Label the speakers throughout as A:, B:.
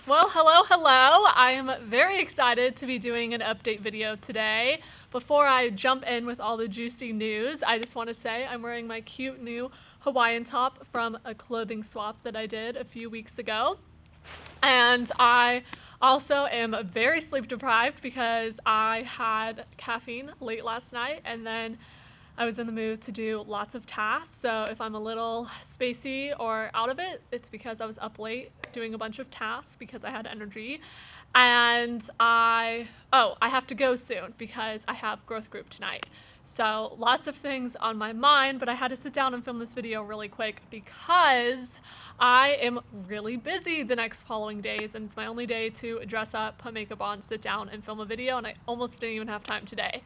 A: Well, hello. I am very excited to be doing an update video today. Before I jump in with all the juicy news, I just want to say I'm wearing my cute new Hawaiian top from a clothing swap that I did a few weeks ago. And I also am very sleep deprived because I had caffeine late last night and then I was in the mood to do lots of tasks. So if I'm a little spacey or out of it, it's because I was up late doing a bunch of tasks because I had energy. And I have to go soon because I have growth group tonight. So lots of things on my mind, but I had to sit down and film this video really quick because I am really busy the next following days and it's my only day to dress up, put makeup on, sit down and film a video, and I almost didn't even have time today.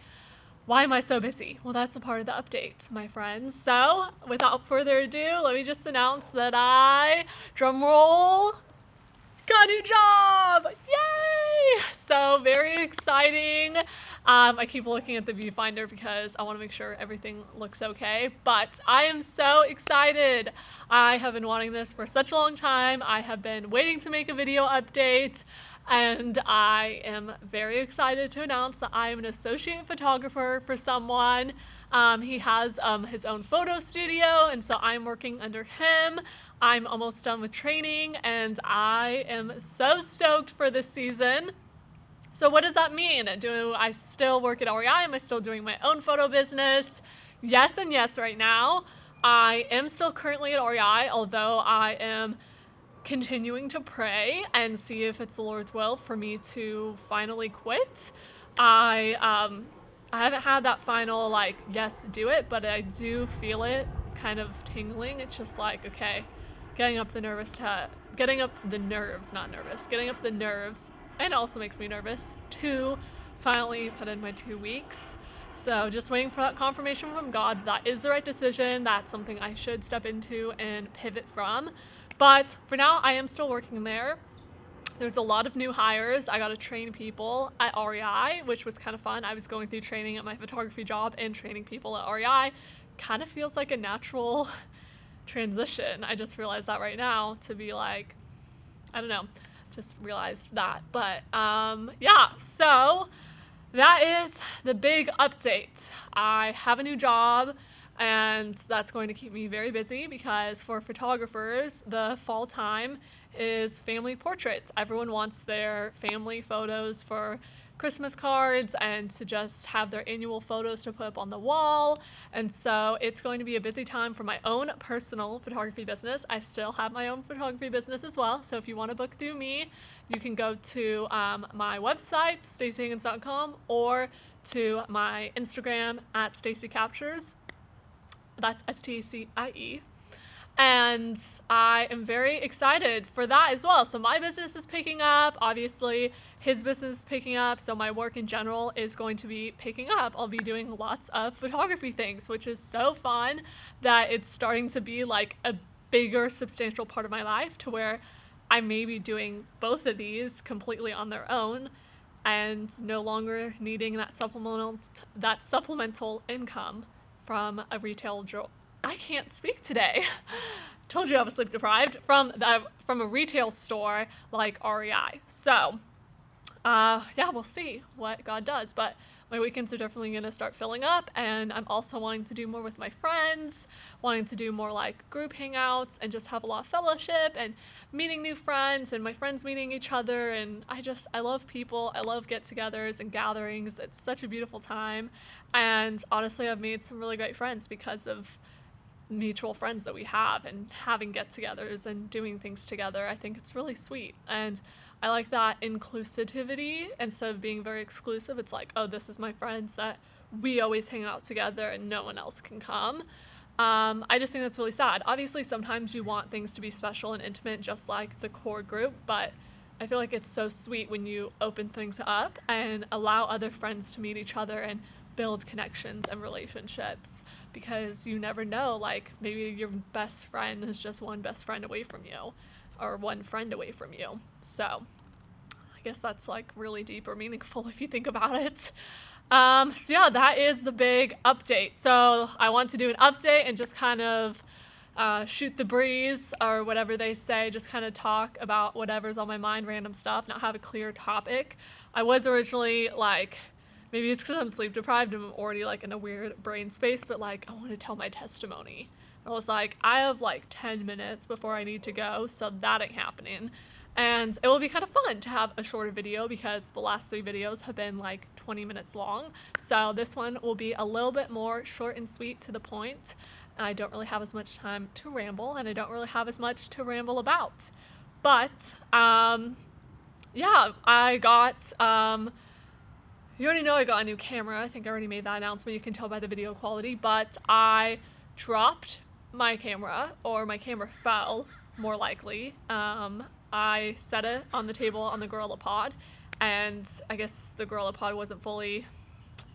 A: Why am I so busy? Well, that's a part of the update, my friends. So, without further ado, let me just announce that I, drumroll, got a new job! Yay! So, very exciting. I keep looking at the viewfinder because I want to make sure everything looks okay, but I am so excited. I have been wanting this for such a long time. I have been waiting to make a video update. And I am very excited to announce that I am an associate photographer for someone. He has his own photo studio, and so I'm working under him. I'm almost done with training, and I am so stoked for this season. So what does that mean? Do I still work at REI? Am I still doing my own photo business? Yes and yes right now. I am still currently at REI, although I am continuing to pray and see if it's the Lord's will for me to finally quit. I haven't had that final yes, do it, but I do feel it kind of tingling. It's just like, okay, getting up the nerves, and it also makes me nervous to finally put in my 2 weeks. So just waiting for that confirmation from God that is the right decision. That's something I should step into and pivot from. But for now, I am still working there. There's a lot of new hires. I got to train people at REI, which was kind of fun. I was going through training at my photography job and training people at REI. Kind of feels like a natural transition. I just realized that right now to be like, I don't know, just realized that. But yeah, so that is the big update. I have a new job. And that's going to keep me very busy because for photographers, the fall time is family portraits. Everyone wants their family photos for Christmas cards and to just have their annual photos to put up on the wall. And so it's going to be a busy time for my own personal photography business. I still have my own photography business as well. So if you want to book through me, you can go to my website, stacyhiggins.com, or to my Instagram at stacycaptures. That's STACIE. And I am very excited for that as well. So my business is picking up. Obviously, his business is picking up. So my work in general is going to be picking up. I'll be doing lots of photography things, which is so fun that it's starting to be like a bigger, substantial part of my life to where I may be doing both of these completely on their own and no longer needing that supplemental income from a retail job. I can't speak today. Told you I was sleep deprived from a retail store like REI. So, yeah, we'll see what God does. But my weekends are definitely going to start filling up, and I'm also wanting to do more with my friends, wanting to do more like group hangouts and just have a lot of fellowship and meeting new friends and my friends meeting each other. And I love people. I love get-togethers and gatherings. It's such a beautiful time. And honestly, I've made some really great friends because of mutual friends that we have and having get-togethers and doing things together. I think it's really sweet. And I like that inclusivity instead of being very exclusive. It's like, oh, this is my friends that we always hang out together and no one else can come. I just think that's really sad. Obviously, sometimes you want things to be special and intimate, just like the core group, but I feel like it's so sweet when you open things up and allow other friends to meet each other and build connections and relationships, because you never know, like maybe your best friend is just one best friend away from you or one friend away from you. So I guess that's like really deep or meaningful if you think about it. So yeah, that is the big update. So I want to do an update and just kind of shoot the breeze or whatever they say, just kind of talk about whatever's on my mind, random stuff, not have a clear topic. I was originally like, maybe it's because I'm sleep deprived and I'm already like in a weird brain space, but like I want to tell my testimony. I was like, I have like 10 minutes before I need to go, so that ain't happening. And it will be kind of fun to have a shorter video because the last 3 videos have been like 20 minutes long. So this one will be a little bit more short and sweet, to the point. I don't really have as much time to ramble, and I don't really have as much to ramble about. But yeah, I got you already know I got a new camera. I think I already made that announcement. You can tell by the video quality, but I dropped my camera, or my camera fell, more likely. I set it on the table on the Gorilla Pod, and I guess the Gorilla Pod wasn't fully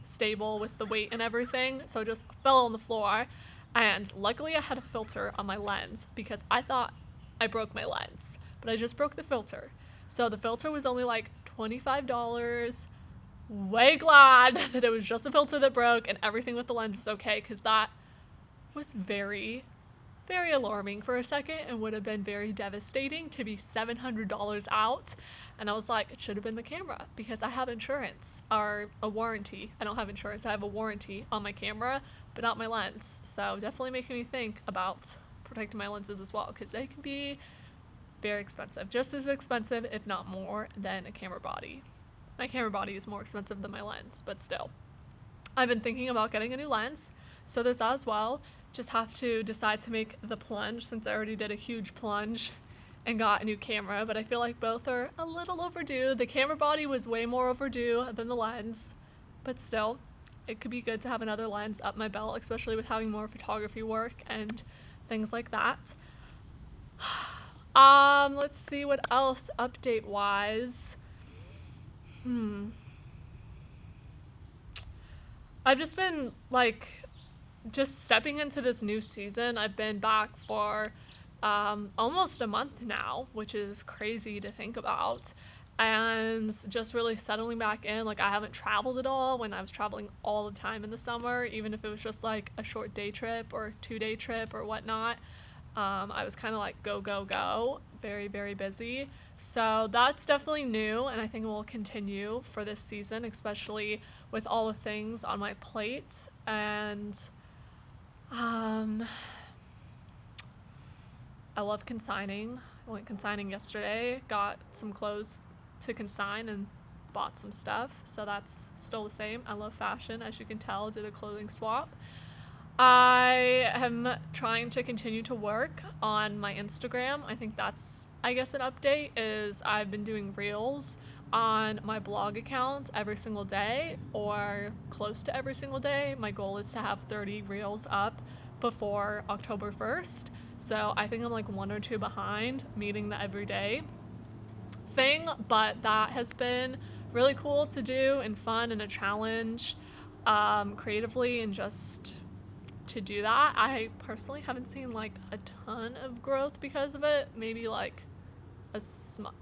A: stable with the weight and everything, so it just fell on the floor. And luckily I had a filter on my lens because I thought I broke my lens, but I just broke the filter. So the filter was only like $25. Way glad that it was just a filter that broke and everything with the lens is okay, because that was very, very alarming for a second and would have been very devastating to be $700 out. And I was like, it should have been the camera, because I have insurance, or a warranty. I don't have insurance, I have a warranty on my camera, but not my lens. So definitely making me think about protecting my lenses as well, because they can be very expensive, just as expensive, if not more, than a camera body. My camera body is more expensive than my lens, but still. I've been thinking about getting a new lens, so there's that as well. Just have to decide to make the plunge, since I already did a huge plunge and got a new camera, but I feel like both are a little overdue. The camera body was way more overdue than the lens, but still, it could be good to have another lens up my belt, especially with having more photography work and things like that. Let's see what else update-wise. I've just been like just stepping into this new season. I've been back for almost a month now, which is crazy to think about, and just really settling back in. Like, I haven't traveled at all when I was traveling all the time in the summer, even if it was just like a short day trip or 2-day trip or whatnot. I was kind of like go, very, very busy. So that's definitely new, and I think it will continue for this season, especially with all the things on my plate. And I love consigning. I went consigning yesterday, got some clothes to consign and bought some stuff, so that's still the same. I love fashion, as you can tell. Did a clothing swap. I am trying to continue to work on my Instagram. I think that's, I guess, an update is I've been doing reels on my blog account every single day, or close to every single day. My goal is to have 30 reels up before October 1st. So I think I'm like 1 or 2 behind meeting the everyday thing, but that has been really cool to do and fun and a challenge creatively, and just to do that. I personally haven't seen like a ton of growth because of it, maybe like a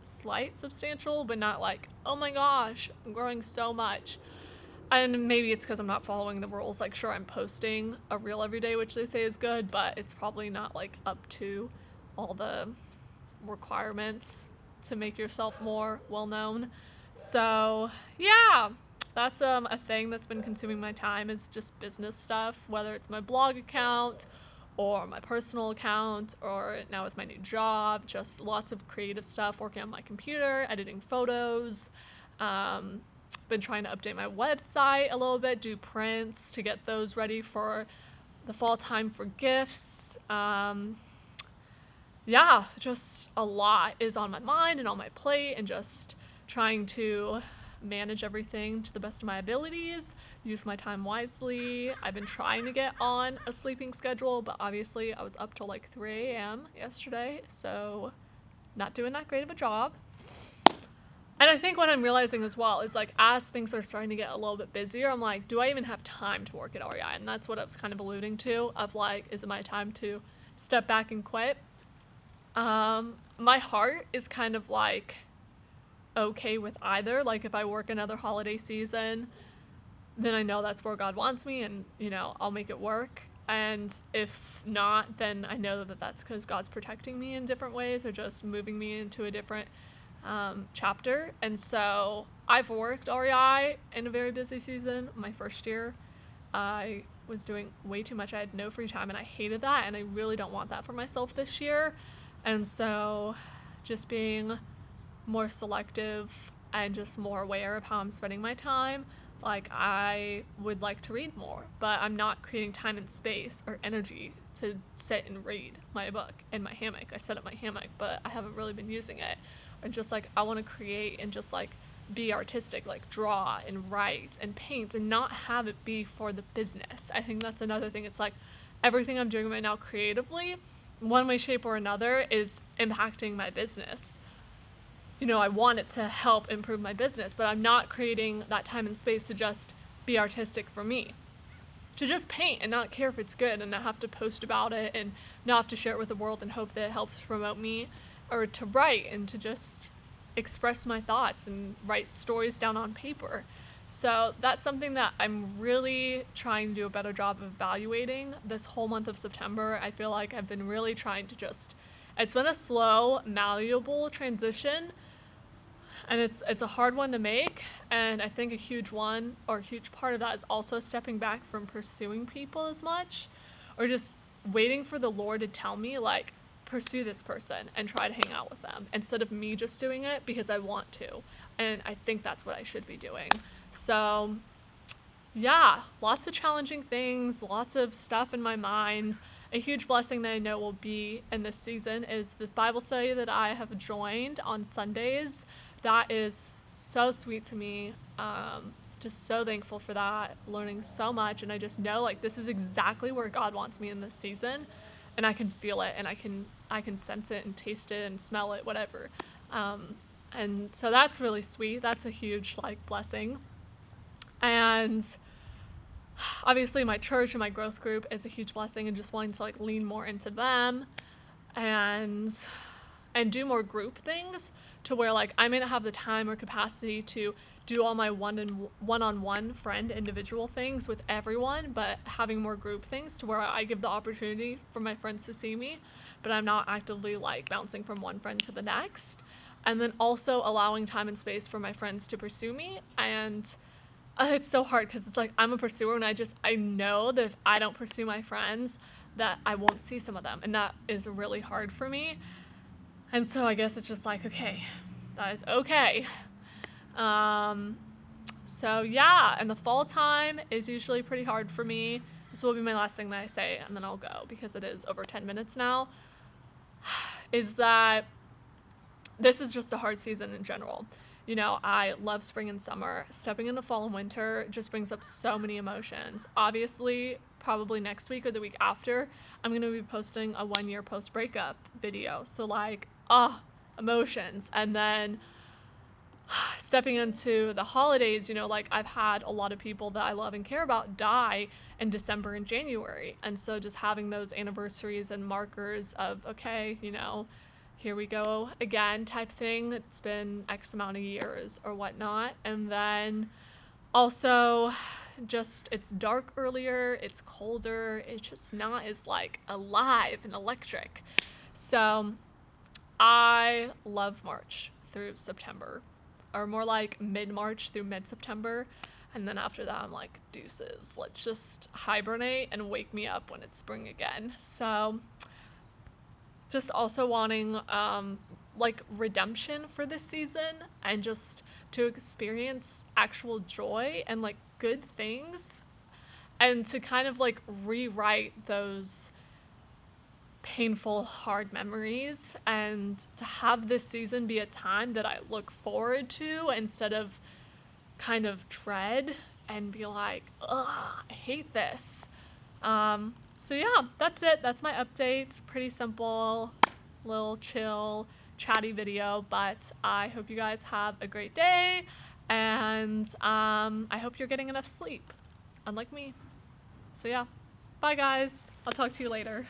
A: slight substantial, but not like, oh my gosh, I'm growing so much. And maybe it's because I'm not following the rules. Like, sure, I'm posting a reel every day, which they say is good, but it's probably not like up to all the requirements to make yourself more well known. So yeah, that's a thing that's been consuming my time, is just business stuff, whether it's my blog account or my personal account, or now with my new job, just lots of creative stuff, working on my computer, editing photos. Been trying to update my website a little bit, do prints to get those ready for the fall time for gifts. Yeah, just a lot is on my mind and on my plate, and just trying to manage everything to the best of my abilities, use my time wisely. I've been trying to get on a sleeping schedule, but obviously I was up till like 3 a.m. yesterday, so not doing that great of a job. And I think what I'm realizing as well is, like, as things are starting to get a little bit busier, I'm like, do I even have time to work at REI? And that's what I was kind of alluding to, of like, is it my time to step back and quit? My heart is kind of like okay with either. Like, if I work another holiday season, then I know that's where God wants me, and, you know, I'll make it work. And if not, then I know that that's because God's protecting me in different ways or just moving me into a different chapter. And so I've worked REI in a very busy season. My first year, I was doing way too much. I had no free time and I hated that, and I really don't want that for myself this year. And so just being more selective and just more aware of how I'm spending my time. Like, I would like to read more, but I'm not creating time and space or energy to sit and read my book in my hammock. I set up my hammock, but I haven't really been using it. And just like, I want to create and just like be artistic, like draw and write and paint, and not have it be for the business. I think that's another thing. It's like everything I'm doing right now creatively, one way, shape, or another, is impacting my business. You know, I want it to help improve my business, but I'm not creating that time and space to just be artistic for me. To just paint and not care if it's good and not have to post about it and not have to share it with the world and hope that it helps promote me, or to write and to just express my thoughts and write stories down on paper. So that's something that I'm really trying to do a better job of evaluating this whole month of September. I feel like I've been really trying to it's been a slow, malleable transition, and it's a hard one to make. And I think a huge part of that is also stepping back from pursuing people as much, or just waiting for the Lord to tell me, like, pursue this person and try to hang out with them, instead of me just doing it because I want to. And I think that's what I should be doing. So yeah, lots of challenging things, lots of stuff in my mind. A huge blessing that I know will be in this season is this Bible study that I have joined on Sundays. That is so sweet to me. Just so thankful for that, learning so much. And I just know, like, this is exactly where God wants me in this season. And I can feel it, and I can sense it and taste it and smell it, whatever. And so that's really sweet. That's a huge, like, blessing. And obviously my church and my growth group is a huge blessing, and just wanting to like lean more into them and do more group things, to where like I may not have the time or capacity to do all my one-on-one friend individual things with everyone, but having more group things to where I give the opportunity for my friends to see me, but I'm not actively like bouncing from one friend to the next. And then also allowing time and space for my friends to pursue me. And it's so hard because it's like I'm a pursuer, and I know that if I don't pursue my friends, that I won't see some of them, and that is really hard for me. And so I guess it's just like, okay, that is okay. So yeah, and the fall time is usually pretty hard for me. This will be my last thing that I say, and then I'll go because it is over 10 minutes now. Is that this is just a hard season in general. You know, I love spring and summer. Stepping into fall and winter just brings up so many emotions. Obviously, probably next week or the week after, I'm going to be posting a 1-year post-breakup video. So like, emotions. And then stepping into the holidays, you know, like I've had a lot of people that I love and care about die in December and January. And so just having those anniversaries and markers of, okay, you know, here we go again type thing. It's been X amount of years or whatnot. And then also just it's dark earlier, it's colder, it's just not as like alive and electric. So I love March through September, or more like mid-March through mid-September. And then after that, I'm like, deuces, let's just hibernate and wake me up when it's spring again. So just also wanting like redemption for this season, and just to experience actual joy and like good things, and to kind of like rewrite those painful, hard memories, and to have this season be a time that I look forward to instead of kind of dread and be like, ugh, I hate this. So yeah, that's it. That's my update. Pretty simple, little chill, chatty video, but I hope you guys have a great day, and I hope you're getting enough sleep, unlike me. So yeah, bye guys. I'll talk to you later.